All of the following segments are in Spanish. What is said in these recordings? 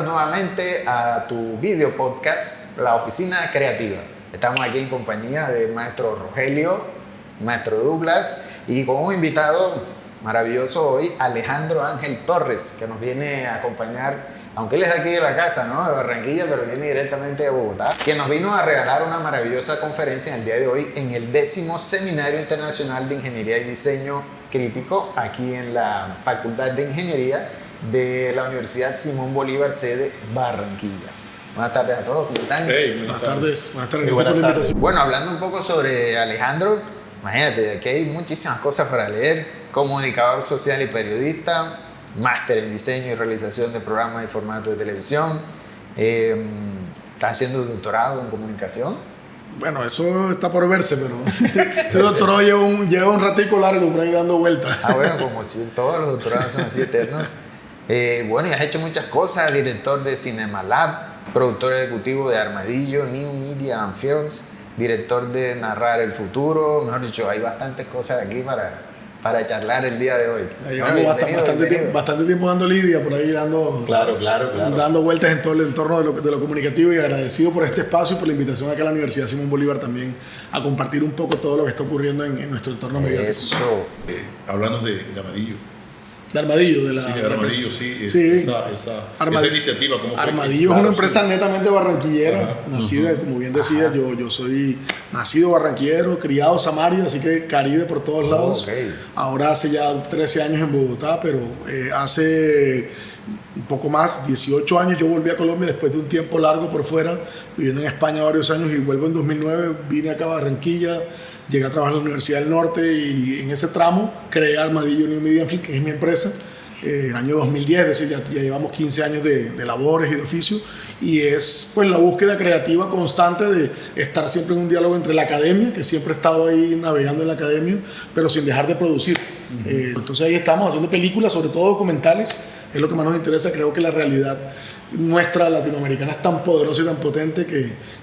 bienvenidos nuevamente a tu video podcast, La Oficina Creativa. Estamos aquí en compañía de maestro Rogelio, maestro Douglas y con un invitado maravilloso hoy, Alejandro Ángel Torres, que nos viene a acompañar, aunque él es de aquí de la casa, ¿no? De Barranquilla, pero viene directamente de Bogotá, que nos vino a regalar una maravillosa conferencia en el día de hoy en el 10º Seminario Internacional de Ingeniería y Diseño Crítico, aquí en la Facultad de Ingeniería de la Universidad Simón Bolívar, sede Barranquilla. Buenas tardes a todos, ¿cómo están? Hey, buenas tardes. Buenas tardes. Buenas tardes. Bueno, hablando un poco sobre Alejandro, imagínate, aquí hay muchísimas cosas para leer. Comunicador social y periodista, máster en diseño y realización de programas y formatos de televisión. Está haciendo doctorado en comunicación. Bueno, eso está por verse, pero ese doctorado lleva un ratico largo por ahí dando vueltas. Bueno, como si todos los doctorados son así eternos. Bueno, y has hecho muchas cosas, director de Cinema Lab, productor ejecutivo de Armadillo, New Media and Films, director de Narrar el Futuro. Mejor dicho, hay bastantes cosas aquí para charlar el día de hoy. Llevamos bastante tiempo dando lidia por ahí, dando vueltas en todo el entorno de lo comunicativo, y agradecido por este espacio y por la invitación acá a la Universidad Simón Bolívar también a compartir un poco todo lo que está ocurriendo en nuestro entorno mediático. Eso. Hablando de Armadillo. De Armadillo, de la sí, de Armadillo, sí. Esa iniciativa. ¿Cómo Armadillo es una empresa netamente barranquillera, nacida, como bien decía, yo soy nacido barranquillero, criado samario, así que Caribe por todos lados. Okay. Ahora hace ya 13 años en Bogotá, pero hace un poco más, 18 años yo volví a Colombia después de un tiempo largo por fuera, viviendo en España varios años, y vuelvo en 2009, vine acá a Barranquilla. Llegué a trabajar en la Universidad del Norte y en ese tramo creé Armadillo New Media Film, que es mi empresa, en el año 2010, es decir, ya llevamos 15 años de labores y de oficio, y es pues la búsqueda creativa constante de estar siempre en un diálogo entre la academia, que siempre he estado ahí navegando en la academia, pero sin dejar de producir. Entonces ahí estamos haciendo películas, sobre todo documentales, es lo que más nos interesa. Creo que la realidad nuestra latinoamericana es tan poderosa y tan potente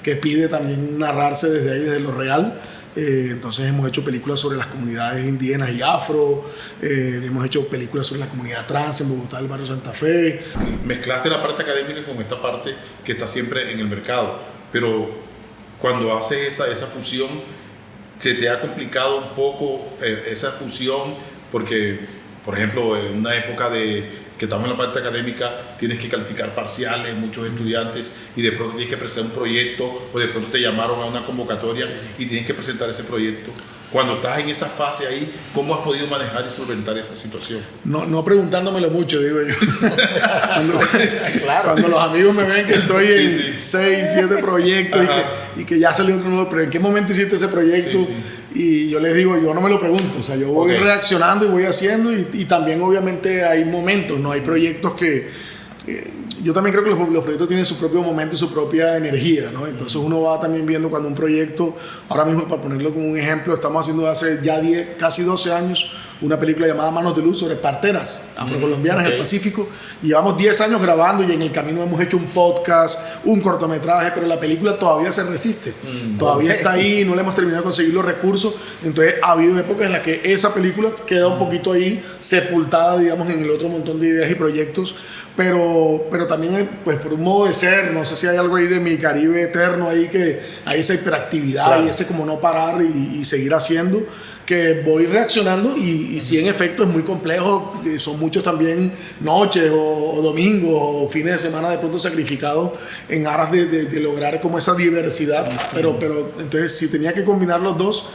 que pide también narrarse desde ahí, desde lo real. Entonces hemos hecho películas sobre las comunidades indígenas y afro, hemos hecho películas sobre la comunidad trans en Bogotá, el barrio Santa Fe. Mezclaste la parte académica con esta parte que está siempre en el mercado, pero cuando haces esa fusión, ¿se te ha complicado un poco esa fusión? Porque, por ejemplo, en una época que estamos en la parte académica, tienes que calificar parciales, muchos estudiantes, y de pronto tienes que presentar un proyecto, o de pronto te llamaron a una convocatoria y tienes que presentar ese proyecto. Cuando estás en esa fase ahí, ¿cómo has podido manejar y solventar esa situación? No preguntándomelo mucho, digo yo. Cuando los amigos me ven que estoy en 6, 7 proyectos y que ya salió otro nuevo, pero ¿en qué momento hiciste ese proyecto? Y yo les digo, yo no me lo pregunto, o sea, yo voy reaccionando y voy haciendo, y también obviamente hay momentos, ¿no? Hay proyectos que yo también creo que los proyectos tienen su propio momento y su propia energía, ¿no? Entonces uno va también viendo cuando un proyecto, ahora mismo para ponerlo como un ejemplo, estamos haciendo hace ya casi 12 años una película llamada Manos de Luz sobre parteras afrocolombianas en el Pacífico. Llevamos 10 años grabando y en el camino hemos hecho un podcast, un cortometraje, pero la película todavía se resiste. Todavía está ahí, no le hemos terminado de conseguir los recursos. Entonces ha habido épocas en las que esa película queda un poquito ahí sepultada, digamos, en el otro montón de ideas y proyectos. Pero también, pues por un modo de ser, no sé si hay algo ahí de mi Caribe eterno ahí, que hay esa hiperactividad y ese como no parar y seguir haciendo, que voy reaccionando, y sí, en efecto es muy complejo, son muchos también noches o domingos o fines de semana de pronto sacrificados en aras de lograr como esa diversidad, pero entonces si tenía que combinar los dos,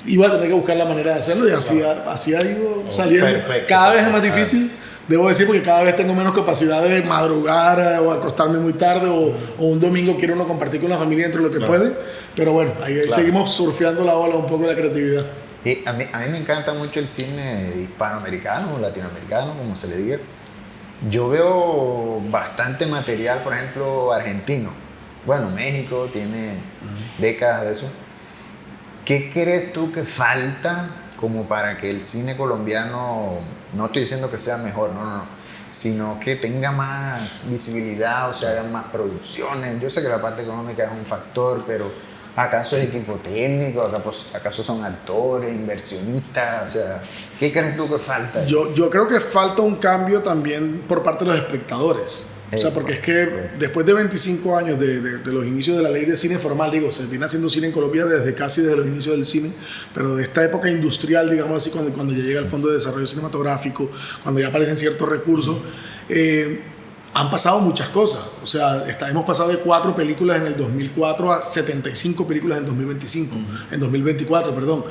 iba a tener que buscar la manera de hacerlo, y así ha ido saliendo. Perfecto. Cada vez es más difícil, debo decir, porque cada vez tengo menos capacidad de madrugar o acostarme muy tarde, o un domingo quiero uno compartir con la familia entre lo que puede, pero bueno, ahí seguimos surfeando la ola un poco de la creatividad. Y a mí me encanta mucho el cine hispanoamericano o latinoamericano, como se le diga. Yo veo bastante material, por ejemplo, argentino. Bueno, México tiene décadas de eso. ¿Qué crees tú que falta como para que el cine colombiano, no estoy diciendo que sea mejor, no, sino que tenga más visibilidad, o se hagan más producciones? Yo sé que la parte económica es un factor, pero ¿acaso es equipo técnico? ¿Acaso son actores, inversionistas? O sea, ¿qué crees tú que falta? Yo creo que falta un cambio también por parte de los espectadores. O sea, porque es que después de 25 años de los inicios de la ley de cine formal, digo, se viene haciendo cine en Colombia desde los inicios del cine, pero de esta época industrial, digamos así, cuando ya llega el Fondo de Desarrollo Cinematográfico, cuando ya aparecen ciertos recursos, han pasado muchas cosas. O sea, hemos pasado de 4 películas en el 2004 a 75 películas en 2025, en 2024, perdón.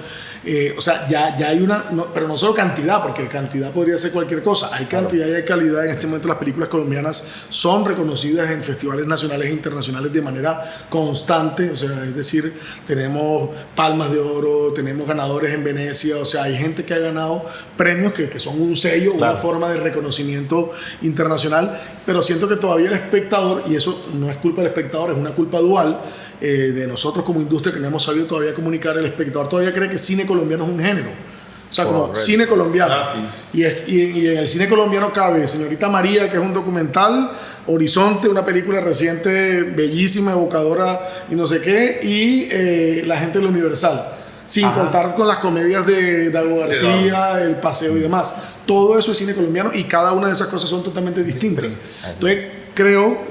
O sea, ya hay una, pero no solo cantidad, porque cantidad podría ser cualquier cosa. Hay cantidad y hay calidad. En este momento las películas colombianas son reconocidas en festivales nacionales e internacionales de manera constante. O sea, es decir, tenemos palmas de oro, tenemos ganadores en Venecia. O sea, hay gente que ha ganado premios que son un sello, una forma de reconocimiento internacional. Pero siento que todavía el espectador, y eso no es culpa del espectador, es una culpa dual, de nosotros como industria que no hemos sabido todavía comunicar. El espectador todavía cree que cine colombiano es un género, o sea, como cine colombiano. Y en el cine colombiano cabe Señorita María, que es un documental, Horizonte, una película reciente bellísima, evocadora y no sé qué, y La gente de lo Universal, sin contar con las comedias de Dago García, El Paseo y demás. Todo eso es cine colombiano y cada una de esas cosas son totalmente distintas. Entonces creo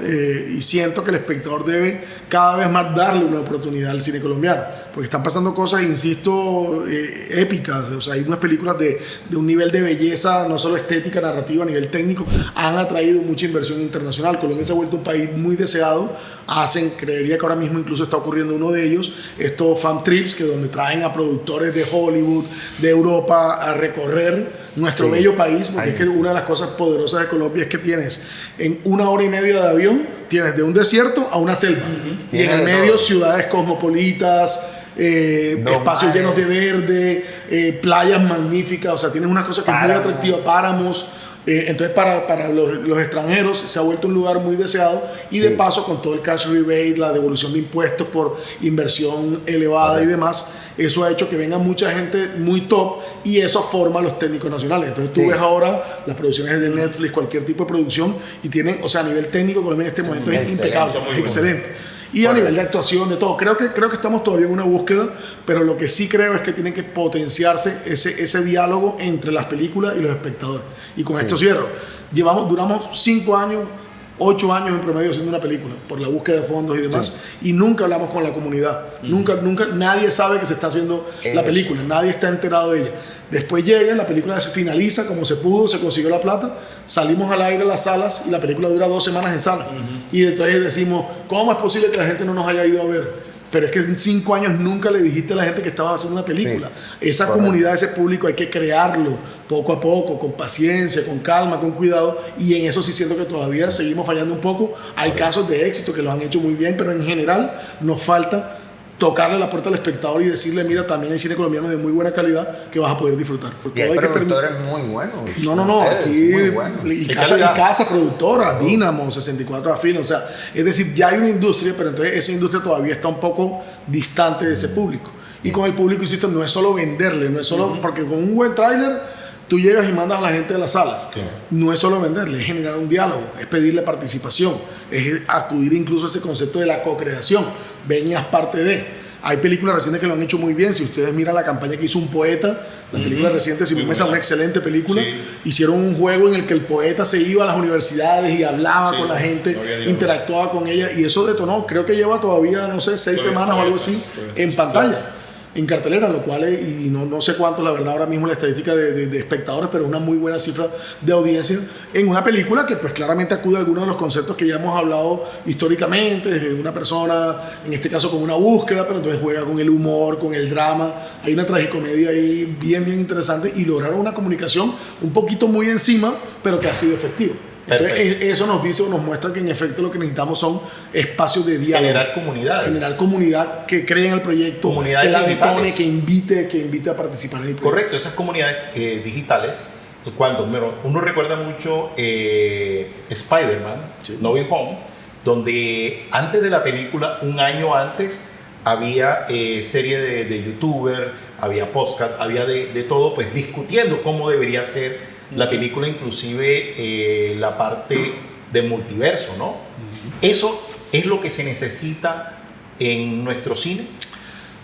y siento que el espectador debe cada vez más darle una oportunidad al cine colombiano, porque están pasando cosas, insisto, épicas. O sea, hay unas películas de un nivel de belleza, no solo estética, narrativa, a nivel técnico, han atraído mucha inversión internacional. Colombia se ha vuelto un país muy deseado. Creería que ahora mismo incluso está ocurriendo uno de ellos, estos fan trips, que donde traen a productores de Hollywood, de Europa, a recorrer nuestro bello país, porque es que una de las cosas poderosas de Colombia es que tienes en 1 hora y media de avión, tienes de un desierto a una selva, y en el medio ciudades cosmopolitas, espacios llenos de verde, playas magníficas. O sea, tienes una cosa que es muy atractiva, páramos. Entonces para los extranjeros se ha vuelto un lugar muy deseado, y de paso, con todo el cash rebate, la devolución de impuestos por inversión elevada y demás, eso ha hecho que venga mucha gente muy top, y eso forma a los técnicos nacionales. Entonces tú ves ahora las producciones de Netflix, cualquier tipo de producción, y tienen, o sea, a nivel técnico Colombia en este momento es impecable, es excelente. Y a nivel de actuación, de todo, creo que estamos todavía en una búsqueda, pero lo que sí creo es que tiene que potenciarse ese diálogo entre las películas y los espectadores. Y con esto cierro. Duramos 5 años, 8 años en promedio haciendo una película, por la búsqueda de fondos y demás, y nunca hablamos con la comunidad. Nunca, nadie sabe que se está haciendo la película, nadie está enterado de ella. Después llega, la película se finaliza como se pudo, se consiguió la plata, salimos al aire a las salas, y la película dura 2 semanas en sala. Y entonces decimos, ¿cómo es posible que la gente no nos haya ido a ver? Pero es que en 5 años nunca le dijiste a la gente que estaba haciendo una película. Esa comunidad, ese público, hay que crearlo poco a poco, con paciencia, con calma, con cuidado, y en eso sí siento que todavía seguimos fallando un poco. Hay casos de éxito que lo han hecho muy bien, pero en general nos falta tocarle la puerta al espectador y decirle, mira, también hay cine colombiano de muy buena calidad que vas a poder disfrutar. Porque hay productores muy buenos. No, aquí y casa productora, Dynamo, 64 Afin, o sea, es decir, ya hay una industria, pero entonces esa industria todavía está un poco distante de ese público. Y con el público, insisto, no es solo venderle, no es solo, porque con un buen tráiler tú llegas y mandas a la gente de las salas. No es solo venderle, es generar un diálogo, es pedirle participación, es acudir incluso a ese concepto de la co-creación. Ven y haz parte de. Hay películas recientes que lo han hecho muy bien. Si ustedes miran la campaña que hizo Un Poeta, la película reciente, Simón Mesa, una excelente película. Hicieron un juego en el que el poeta se iba a las universidades y hablaba con la gente, interactuaba con ella, y eso detonó. Creo que lleva todavía, no sé, 6 semanas o algo así en pantalla, en cartelera, lo cual es, y no sé cuánto, la verdad, ahora mismo la estadística de espectadores, pero una muy buena cifra de audiencia en una película que pues claramente acude a algunos de los conceptos que ya hemos hablado históricamente, de una persona, en este caso con una búsqueda, pero entonces juega con el humor, con el drama. Hay una tragicomedia ahí bien interesante, y lograron una comunicación un poquito muy encima, pero que ha sido efectiva. Entonces, eso nos dice o nos muestra que en efecto lo que necesitamos son espacios de diálogo. Generar comunidad que cree en el proyecto, comunidades que la digitales. detone, que invite a participar en el proyecto. Correcto, esas comunidades digitales, cuando uno recuerda mucho Spider-Man, No Way Home, donde antes de la película, un año antes, había serie de youtubers, había podcast, había de todo, pues discutiendo cómo debería ser la película, inclusive la parte de multiverso, ¿no? Eso es lo que se necesita en nuestro cine.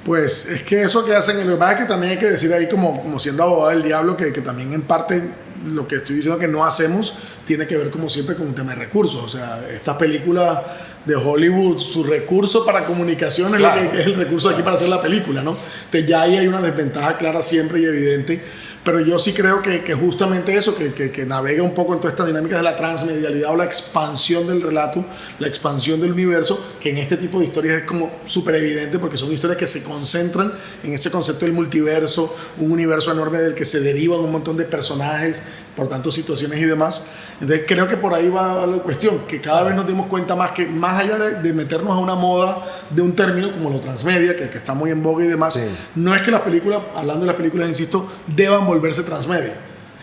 Pues es que eso que hacen, lo que pasa es que también hay que decir ahí, como siendo abogado del diablo, que también en parte lo que estoy diciendo que no hacemos tiene que ver como siempre con un tema de recursos. O sea, estas películas de Hollywood, su recurso para comunicación es, claro, lo que es el recurso aquí para hacer la película, ¿no? Entonces ya ahí hay una desventaja clara siempre y evidente. Pero yo sí creo que justamente eso, que navega un poco en todas estas dinámicas de la transmedialidad o la expansión del relato, la expansión del universo, que en este tipo de historias es como súper evidente porque son historias que se concentran en ese concepto del multiverso, un universo enorme del que se derivan un montón de personajes, por tanto situaciones y demás. Entonces creo que por ahí va la cuestión, que cada vez nos dimos cuenta más que más allá de meternos a una moda de un término como lo transmedia, que está muy en boga y demás, sí, no es que las películas, hablando de las películas, insisto, deban volverse transmedia.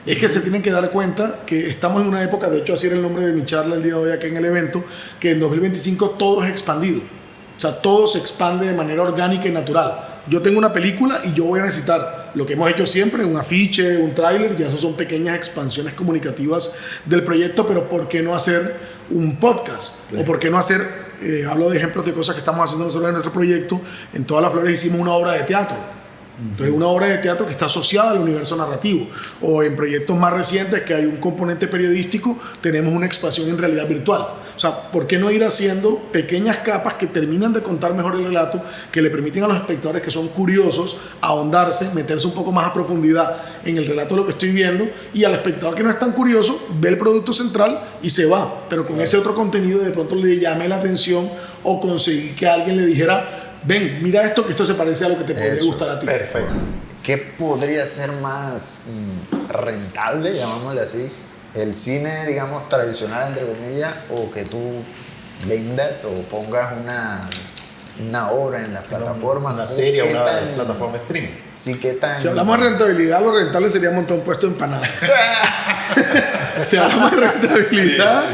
Es que se tienen que dar cuenta que estamos en una época, de hecho así era el nombre de mi charla el día de hoy aquí en el evento, que en 2025 todo es expandido. O sea, todo se expande de manera orgánica y natural. Yo tengo una película y yo voy a necesitar lo que hemos hecho siempre, un afiche, un tráiler, ya eso son pequeñas expansiones comunicativas del proyecto, pero ¿por qué no hacer un podcast? Claro. ¿O por qué no hacer, hablo de ejemplos de cosas que estamos haciendo nosotros en nuestro proyecto, en Todas las Flores hicimos una obra de teatro. Entonces, una obra de teatro que está asociada al universo narrativo, o en proyectos más recientes que hay un componente periodístico, tenemos una expansión en realidad virtual. O sea, ¿por qué no ir haciendo pequeñas capas que terminan de contar mejor el relato, que le permiten a los espectadores que son curiosos ahondarse, meterse un poco más a profundidad en el relato de lo que estoy viendo, y al espectador que no es tan curioso ve el producto central y se va, pero con ese otro contenido de pronto le llame la atención o conseguir que alguien le dijera: ven, mira esto, que esto se parece a lo que te podría gustar a ti. Perfecto. ¿Qué podría ser más rentable, llamámosle así? ¿El cine, digamos, tradicional, entre comillas, o que tú vendas o pongas una obra en las plataformas? Una serie o una plataforma streaming. Sí, ¿qué tan? Si hablamos de rentabilidad, lo rentable sería montar un puesto de empanadas. Si hablamos de rentabilidad...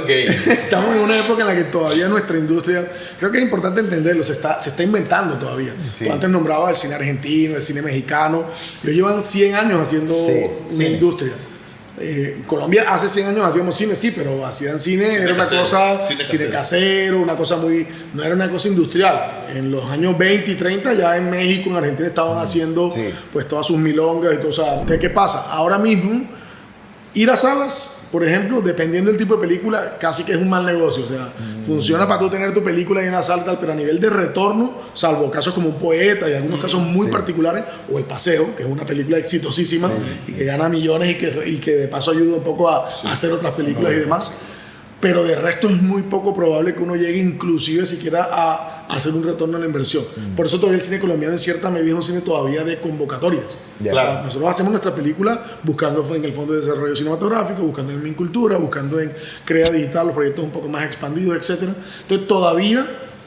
Okay. Estamos en una época en la que todavía nuestra industria, creo que es importante entenderlo, se está inventando todavía. Sí. Antes nombraba el cine argentino, el cine mexicano. Ellos llevan 100 años haciendo una industria. Colombia hace 100 años hacíamos cine, sí, pero hacían cine era una cosa, cine casero, una cosa muy, no era una cosa industrial. En los años 20 y 30 ya en México, en Argentina estaban haciendo pues todas sus milongas y todo. O sea, entonces, ¿qué pasa? Ahora mismo, ir a salas, por ejemplo, dependiendo del tipo de película, casi que es un mal negocio. O sea, funciona para tú tener tu película en una sala, pero a nivel de retorno, salvo casos como Un Poeta y algunos casos muy particulares, o El Paseo, que es una película exitosísima y que gana millones y que de paso ayuda un poco a hacer otras películas y demás. Pero de resto es muy poco probable que uno llegue inclusive siquiera a hacer un retorno en la inversión. Por eso todavía el cine colombiano en cierta medida es un cine todavía de convocatorias. Claro. Nosotros hacemos nuestra película buscando en el Fondo de Desarrollo Cinematográfico, buscando en Mincultura, buscando en Crea Digital, los proyectos un poco más expandidos, etc. Entonces todavía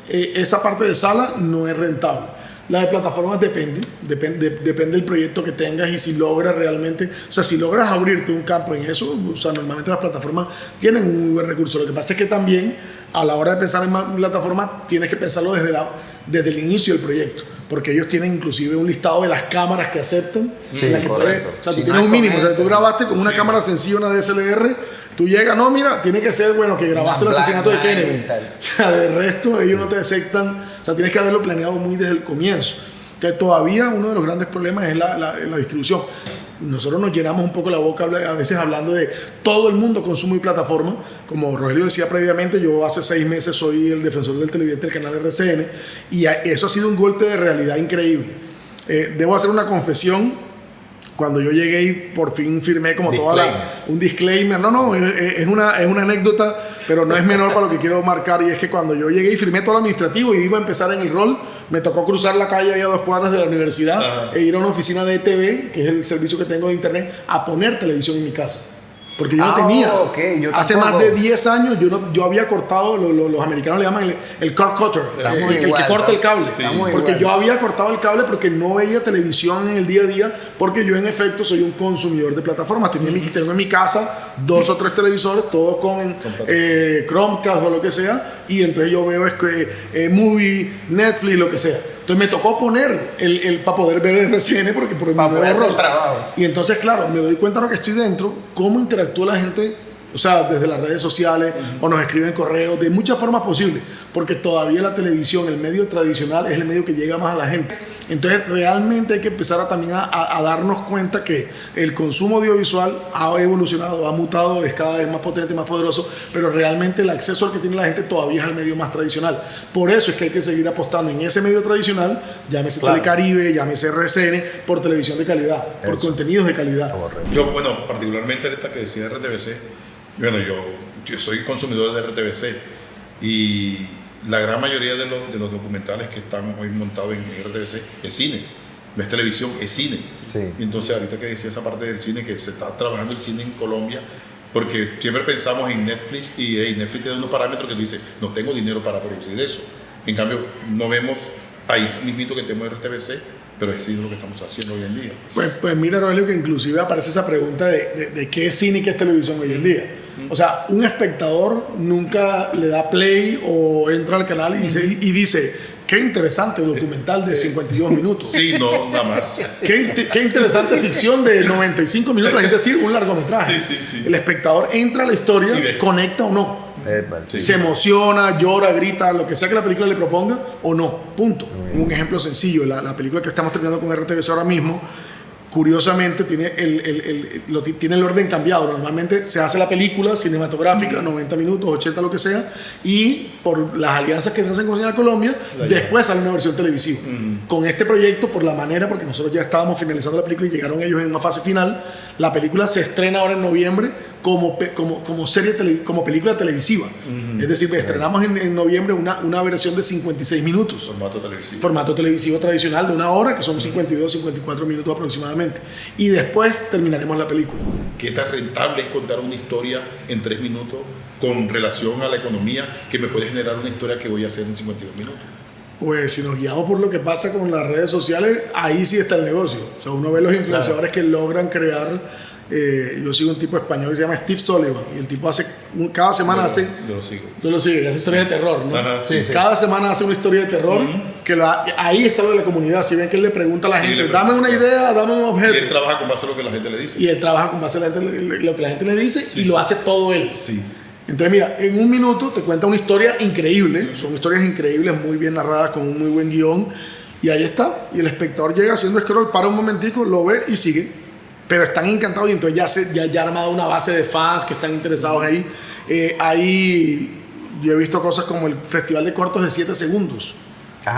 esa parte de sala no es rentable. La de plataformas depende del proyecto que tengas y si logras realmente, o sea, si logras abrirte un campo en eso, o sea, normalmente las plataformas tienen un muy buen recurso. Lo que pasa es que también a la hora de pensar en plataformas tienes que pensarlo desde el inicio del proyecto, porque ellos tienen inclusive un listado de las cámaras que aceptan. Sí, la que puede, o sea, tú tienes un mínimo, o sea, tú grabaste con una cámara sencilla, una DSLR, tú llegas, no, mira, tiene que ser, bueno, que grabaste el asesinato de Kennedy. O sea, de resto ellos no te aceptan, o sea, tienes que haberlo planeado muy desde el comienzo. Que todavía uno de los grandes problemas es la distribución. Nosotros nos llenamos un poco la boca a veces hablando de todo el mundo consume y plataforma. Como Rogelio decía previamente, yo hace 6 meses soy el defensor del televidente del canal RCN y eso ha sido un golpe de realidad increíble. Debo hacer una confesión. Cuando yo llegué y por fin firmé como un disclaimer. No, es una anécdota, pero no es menor para lo que quiero marcar. Y es que cuando yo llegué y firmé todo lo administrativo y iba a empezar en el rol, me tocó cruzar la calle ahí a 2 cuadras de la universidad e ir a una oficina de ETV, que es el servicio que tengo de internet, a poner televisión en mi casa. Porque yo no tenía. Yo hace más de 10 años yo había cortado, los americanos le llaman el cord cutter, el que corta el cable. Porque yo había cortado el cable porque no veía televisión en el día a día, porque yo en efecto soy un consumidor de plataformas. Tengo en mi casa 2 o 3 televisores, todos con Chromecast o lo que sea, y entonces yo veo Movie, Netflix, lo que sea. Entonces me tocó poner para poder ver el RCN porque por para poder hacer trabajo. Y entonces, claro, me doy cuenta de lo que estoy dentro, cómo interactúa la gente, o sea, desde las redes sociales o nos escriben correos, de muchas formas posibles, porque todavía la televisión, el medio tradicional, es el medio que llega más a la gente. Entonces realmente hay que empezar también a darnos cuenta que el consumo audiovisual ha evolucionado, ha mutado, es cada vez más potente, más poderoso, pero realmente el acceso al que tiene la gente todavía es al medio más tradicional. Por eso es que hay que seguir apostando en ese medio tradicional, llámese Telecaribe, llámese RCN, por televisión de calidad, por contenidos de calidad. Yo, bueno, particularmente esta que decía RTBC, bueno, yo soy consumidor de RTBC y la gran mayoría de los documentales que están hoy montados en RTBC es cine, no es televisión, es cine. Sí. Y entonces ahorita que decía esa parte del cine, que se está trabajando el cine en Colombia, porque siempre pensamos en Netflix y Netflix te da unos parámetros que tú dices, no tengo dinero para producir eso. En cambio, no vemos ahí mismito que tenemos RTBC, pero es lo que estamos haciendo hoy en día. Pues mira, Rogelio, que inclusive aparece esa pregunta de qué es cine y qué es televisión hoy en día. O sea, un espectador nunca le da play o entra al canal y dice qué interesante documental de 52 minutos. Sí, no, nada más. Qué interesante ficción de 95 minutos, es decir, un largometraje. Sí. El espectador entra a la historia, conecta o no. Se emociona, llora, grita, lo que sea que la película le proponga o no, punto. Un ejemplo sencillo, la película que estamos terminando con RTBC ahora mismo, curiosamente tiene tiene el orden cambiado. Normalmente se hace la película cinematográfica, 90 minutos, 80, lo que sea, y por las alianzas que se hacen con Señal Colombia, después sale una versión televisiva. Con este proyecto, por la manera, porque nosotros ya estábamos finalizando la película y llegaron ellos en una fase final, la película se estrena ahora en noviembre como película televisiva. Es decir, estrenamos en noviembre una versión de 56 minutos. Formato televisivo tradicional de una hora, que son 52, 54 minutos aproximadamente. Y después terminaremos la película. ¿Qué tan rentable es contar una historia en 3 minutos con relación a la economía que me puede generar una historia que voy a hacer en 52 minutos? Pues si nos guiamos por lo que pasa con las redes sociales, ahí sí está el negocio. O sea, uno ve los influenciadores que logran crear. Yo sigo un tipo español que se llama Steve Sullivan y el tipo cada semana hace. Yo lo sigo. Tú lo sigues, hace historias de terror, ¿no? Ajá, sí. Cada semana hace una historia de terror que ahí está lo de la comunidad. Si ven que él le pregunta a la gente, dame una idea, dame un objeto. Y él trabaja con base a lo que la gente le dice. Y él trabaja con base a lo que la gente le dice y lo hace todo él. Sí. Entonces, mira, en un minuto te cuenta una historia increíble. Son historias increíbles, muy bien narradas, con un muy buen guión. Y ahí está. Y el espectador llega haciendo scroll, para un momentico, lo ve y sigue. Pero están encantados y entonces ya ha armado una base de fans que están interesados ahí. Ahí yo he visto cosas como el Festival de Cortos de 7 segundos.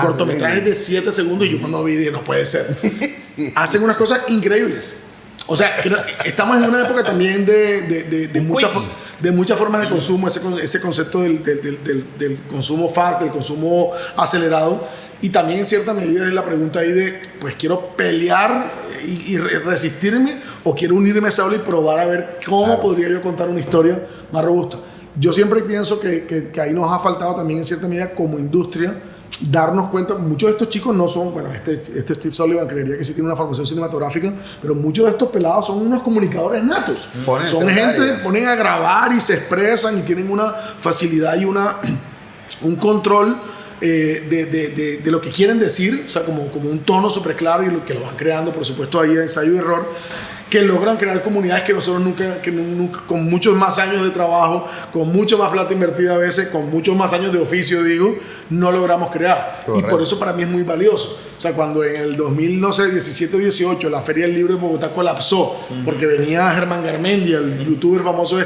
Cortometrajes de 7 segundos y yo cuando vi dije, no puede ser. Sí. Hacen unas cosas increíbles. O sea, estamos en una época también de muchas formas de consumo, ese concepto del consumo fast, del consumo acelerado. Y también en cierta medida es la pregunta ahí de, pues quiero pelear y resistirme o quiero unirme a esa ola y probar a ver cómo podría yo contar una historia más robusta. Yo siempre pienso que ahí nos ha faltado también en cierta medida como industria darnos cuenta, muchos de estos chicos no son, bueno, este Steve Sullivan creería que sí tiene una formación cinematográfica, pero muchos de estos pelados son unos comunicadores natos. Son gente que ponen a grabar y se expresan y tienen una facilidad y un control de lo que quieren decir, o sea, como un tono súper claro y que lo van creando, por supuesto, ahí ensayo y error, que logran crear comunidades que nosotros nunca, con muchos más años de trabajo, con mucho más plata invertida a veces, con muchos más años de oficio, digo, no logramos crear. Correcto. Y por eso para mí es muy valioso. O sea, cuando en el 2017 o 18 la Feria del Libro de Bogotá colapsó, porque venía Germán Garmendia, el youtuber famoso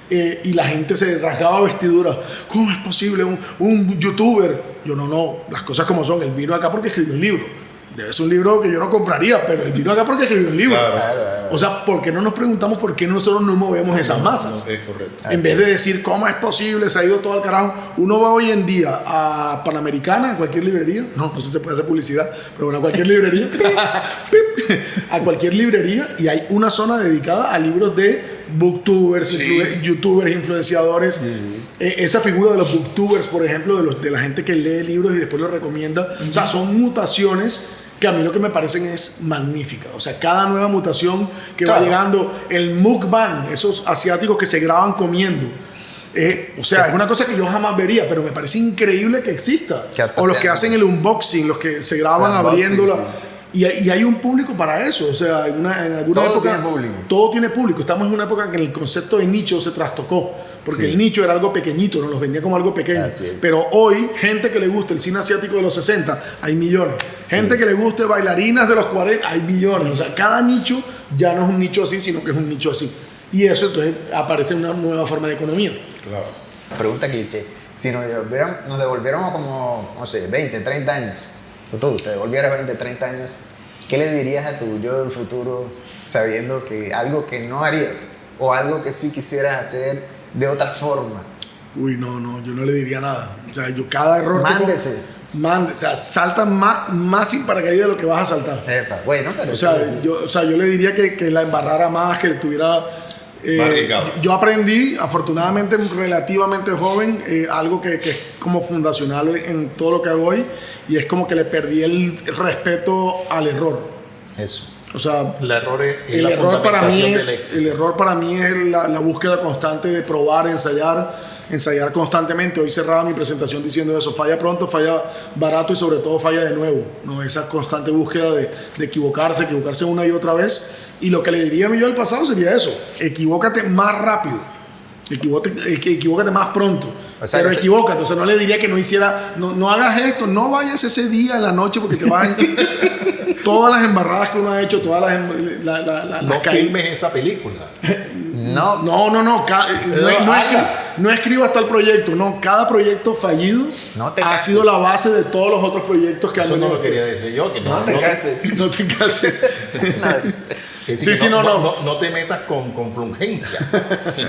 y la gente se rasgaba vestiduras. ¿Cómo es posible un youtuber? Yo no, las cosas como son. Él vino acá porque escribió un libro. Debe ser un libro que yo no compraría, pero él vino acá porque escribió un libro. Claro. O sea, ¿por qué no nos preguntamos por qué nosotros no movemos esas masas? Es correcto. En vez de decir cómo es posible, se ha ido todo al carajo. Uno va hoy en día a Panamericana, a cualquier librería. No sé si se puede hacer publicidad, pero bueno, a cualquier librería. A cualquier librería y hay una zona dedicada a libros de booktubers, youtubers, influenciadores. Esa figura de los booktubers, por ejemplo, de la gente que lee libros y después los recomienda. O sea, son mutaciones que a mí lo que me parecen es magnífica. O sea, cada nueva mutación que va llegando, el mukbang, esos asiáticos que se graban comiendo. O sea, es una cosa que yo jamás vería, pero me parece increíble que exista. O los que hacen el unboxing, los que se graban abriéndola. Y hay un público para eso, o sea, en alguna Todo época... tiene público. Todo tiene público. Estamos en una época en que el concepto de nicho se trastocó, porque Sí. el nicho era algo pequeñito, nos los vendía como algo pequeño. Así es. Pero hoy, gente que le gusta el cine asiático de los 60, hay millones. Gente que le guste bailarinas de los 40, hay millones. O sea, cada nicho ya no es un nicho así, sino que es un nicho así. Y eso entonces aparece una nueva forma de economía. Claro. Pregunta cliché. Si nos devolviéramos como, no sé, 20, 30 años, o tú te devolvieras 20, 30 años, ¿qué le dirías a tu yo del futuro sabiendo que algo que no harías o algo que sí quisieras hacer de otra forma? Uy, no, yo no le diría nada. O sea, yo cada error... Mándese. O sea, salta más sin paracaídas de lo que vas a saltar. Epa, bueno, pero O sea, sí. yo le diría que la embarrara más, que tuviera... Más arriesgado. yo aprendí, afortunadamente, relativamente joven, algo que es como fundacional en todo lo que hago hoy, y es como que le perdí el respeto al error. Eso. O sea, El error es el la error para mí fundamentación del es, éxito. el error para mí es la búsqueda constante de probar, ensayar constantemente. Hoy cerraba mi presentación diciendo eso: falla pronto, falla barato y sobre todo falla de nuevo, ¿no? Esa constante búsqueda de equivocarse una y otra vez. Y lo que le diría a mi yo del pasado sería eso: equivócate más rápido, equivócate más pronto. O sea, pero que equivócate, o sea, no le diría que no hiciera, no hagas esto, no vayas ese día en la noche porque te vas a... Todas las embarradas que uno ha hecho, todas las No caídas. filmes esa película. No, No escribas tal proyecto, no. Cada proyecto fallido No te ha cases. sido la base de todos los otros proyectos que han Eso no venido lo quería después. decir yo. Que no te cases. No te cases. Es Sí, decir, sí, que no. no te metas con flungencia,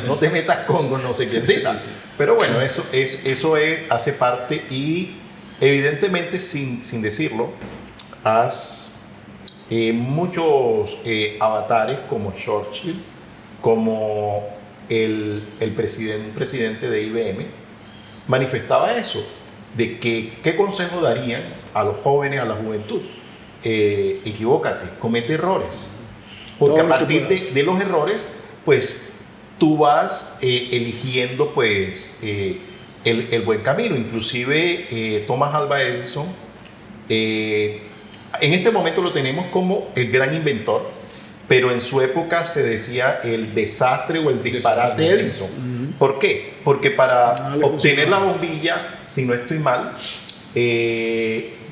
no te metas con no sé quiéncita. Pero bueno, hace parte y evidentemente sin decirlo, muchos avatares como Churchill, como el presidente de IBM, manifestaba eso, de que qué consejo darían a los jóvenes, a la juventud. Equivócate, comete errores. Porque Todo a lo que partir puedas. de los errores, pues tú vas eligiendo pues el buen camino. Inclusive Thomas Alva Edison, en este momento lo tenemos como el gran inventor, pero en su época se decía el desastre o el disparate de Edison. ¿Por qué? Porque para obtener la bombilla, si no estoy mal,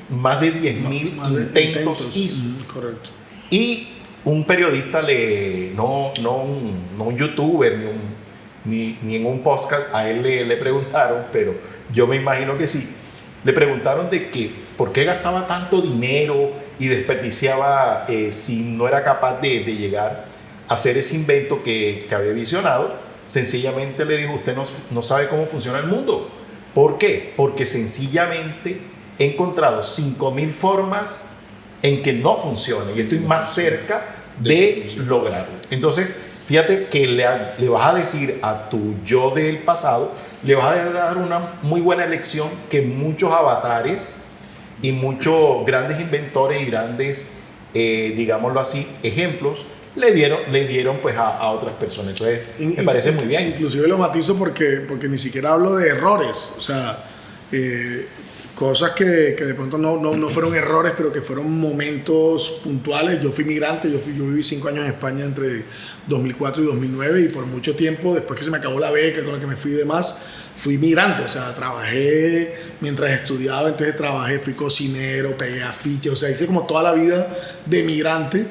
más de 10.000 intentos hizo. Correcto. Y un periodista, no un youtuber, ni en un podcast, a él le preguntaron, pero yo me imagino que sí, le preguntaron de que por qué gastaba tanto dinero y desperdiciaba si no era capaz de llegar a hacer ese invento que había visionado. Sencillamente le dijo: usted no sabe cómo funciona el mundo. ¿Por qué? Porque sencillamente he encontrado 5.000 formas en que no funcione y estoy más cerca de lograrlo. Entonces, fíjate que le vas a decir a tu yo del pasado, le vas a dar una muy buena lección que muchos avatares y muchos grandes inventores y grandes, digámoslo así, ejemplos le dieron pues a otras personas. Entonces, me parece muy bien. Inclusive lo matizo porque ni siquiera hablo de errores, o sea, cosas que de pronto no fueron errores, pero que fueron momentos puntuales. Yo fui migrante, yo viví 5 años en España entre 2004 y 2009, y por mucho tiempo, después que se me acabó la beca con la que me fui y demás, fui migrante. O sea, trabajé mientras estudiaba, entonces fui cocinero, pegué afiches, o sea, hice como toda la vida de migrante.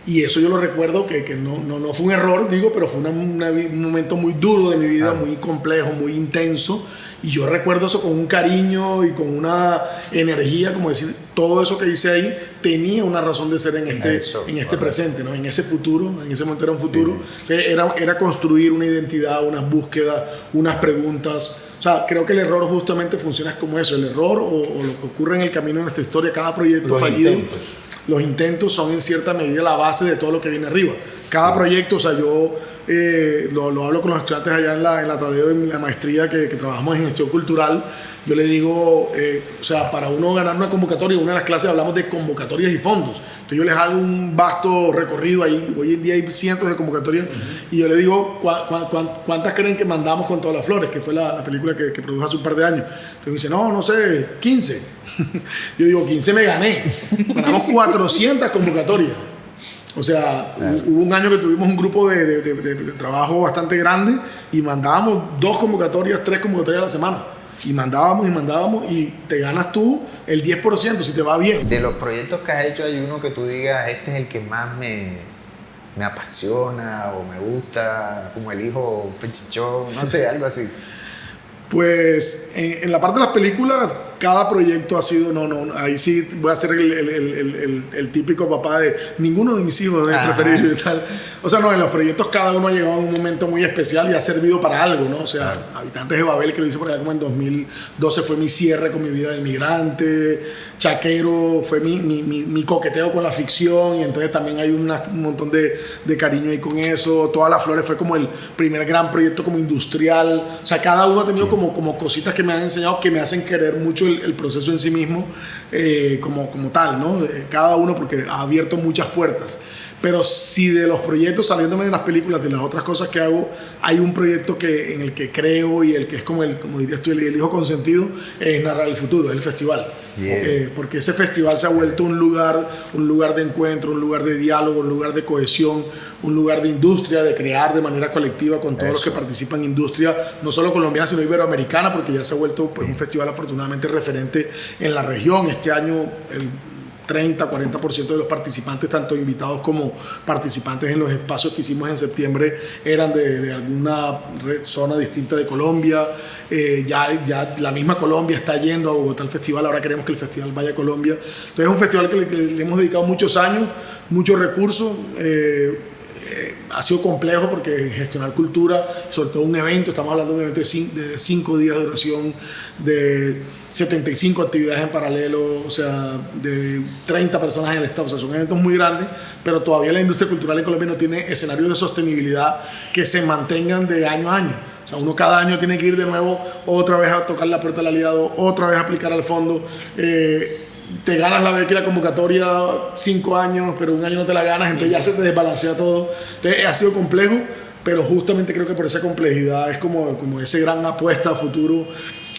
Y eso yo lo recuerdo que no fue un error, digo, pero fue un momento muy duro de mi vida, muy complejo, muy intenso. Y yo recuerdo eso con un cariño y con una energía, como decir, todo eso que hice ahí tenía una razón de ser en este presente, ¿no? En ese futuro, en ese momento era un futuro. Sí. Era construir una identidad, unas búsquedas, unas preguntas. O sea, creo que el error justamente funciona como eso, el error o lo que ocurre en el camino de nuestra historia, cada proyecto fallido. Los intentos son en cierta medida la base de todo lo que viene arriba. Cada proyecto, o sea, yo lo hablo con los estudiantes allá en la Tadeo, en la maestría que trabajamos en gestión cultural. yo le digo, o sea, para uno ganar una convocatoria, una de las clases hablamos de convocatorias y fondos. Entonces yo les hago un vasto recorrido ahí. Hoy en día hay cientos de convocatorias. Y yo le digo, ¿cuántas creen que mandamos con Todas las Flores? Que fue la película que produjo hace un par de años. Entonces me dice, no sé, 15. Yo digo, 15 me gané. Ganamos 400 convocatorias. O sea, hubo un año que tuvimos un grupo de trabajo bastante grande y mandábamos 2 convocatorias, 3 convocatorias a la semana. Y mandábamos y te ganas tú el 10% si te va bien. De los proyectos que has hecho, ¿hay uno que tú digas, este es el que más me apasiona o me gusta, como el hijo Pechichón, no sé, algo así? Pues en la parte de las películas, cada proyecto ha sido, ahí sí voy a ser el típico papá de ninguno de mis hijos es preferido y tal. O sea, no, en los proyectos cada uno ha llegado a un momento muy especial y ha servido para algo, ¿no? O sea, Habitantes de Babel, que lo hice por allá como en 2012, fue mi cierre con mi vida de inmigrante. Chaquero fue mi coqueteo con la ficción, y entonces también hay un montón de cariño ahí con eso. Todas las Flores fue como el primer gran proyecto como industrial. O sea, cada uno ha tenido como cositas que me han enseñado, que me hacen querer mucho el proceso en sí mismo, como tal, ¿no? Cada uno, porque ha abierto muchas puertas. Pero si de los proyectos, saliéndome de las películas, de las otras cosas que hago, hay un proyecto en el que creo y el que es como dirías tú, el hijo consentido, es Narrar el Futuro, es el festival. Yeah. Porque ese festival se ha vuelto un lugar de encuentro, un lugar de diálogo, un lugar de cohesión, un lugar de industria, de crear de manera colectiva con todos los que participan en industria, no solo colombiana, sino iberoamericana, porque ya se ha vuelto pues, un festival afortunadamente referente en la región. Este año el 30-40% de los participantes, tanto invitados como participantes en los espacios que hicimos en septiembre, eran de alguna zona distinta de Colombia. Ya la misma Colombia está yendo a Bogotá al festival, ahora queremos que el festival vaya a Colombia. Entonces es un festival que le hemos dedicado muchos años, muchos recursos. Ha sido complejo porque gestionar cultura, sobre todo un evento, estamos hablando de un evento de 5 días de duración, de 75 actividades en paralelo, o sea, de 30 personas en el estado, o sea, son eventos muy grandes, pero todavía la industria cultural en Colombia no tiene escenarios de sostenibilidad que se mantengan de año a año. O sea, uno cada año tiene que ir de nuevo otra vez a tocar la puerta del aliado, otra vez a aplicar al fondo. Te ganas la beca y la convocatoria 5 años, pero un año no te la ganas, entonces ya se te desbalancea todo. Entonces ha sido complejo, pero justamente creo que por esa complejidad es como ese gran apuesta a futuro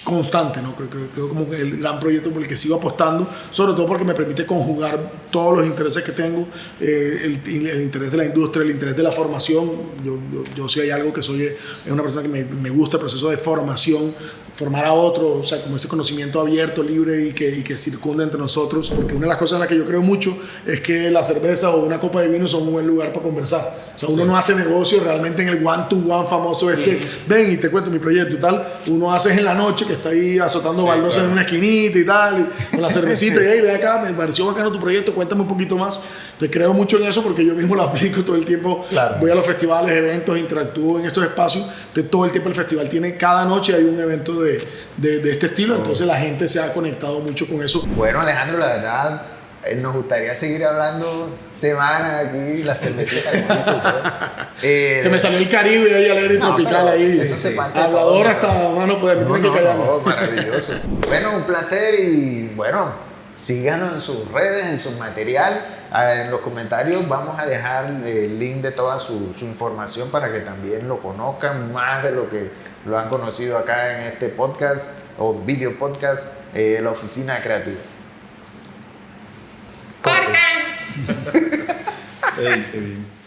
constante, ¿no? Creo como el gran proyecto por el que sigo apostando, sobre todo porque me permite conjugar todos los intereses que tengo, el interés de la industria, el interés de la formación. Yo sí hay algo que soy, es una persona que me gusta el proceso de formación, formar a otros, o sea, como ese conocimiento abierto, libre y que circunda entre nosotros, porque una de las cosas en las que yo creo mucho es que la cerveza o una copa de vino son un buen lugar para conversar. O sea, uno no hace negocio realmente en el one-to-one famoso ven y te cuento mi proyecto y tal. Uno hace en la noche, que está ahí azotando baldosas en una esquinita y tal, y con la cervecita, y hey, ven acá, me pareció bacano tu proyecto, cuéntame un poquito más. Entonces creo mucho en eso porque yo mismo lo aplico todo el tiempo. Claro. Voy a los festivales, eventos, interactúo en estos espacios. Entonces todo el tiempo el festival tiene, cada noche hay un evento de este estilo, entonces la gente se ha conectado mucho con eso. Bueno, Alejandro, la verdad, nos gustaría seguir hablando semanas aquí, la cervecita, como dice usted. Se me salió el Caribe ahí, alegre y tropical ahí. Eso se parte hablador hasta mano poder. No, maravilloso. Bueno, un placer y bueno, síganos en sus redes, en su material. En los comentarios vamos a dejar el link de toda su información para que también lo conozcan más de lo que lo han conocido acá en este podcast o video podcast, La Oficina Creativa. ¡Corten! Hey, qué bien.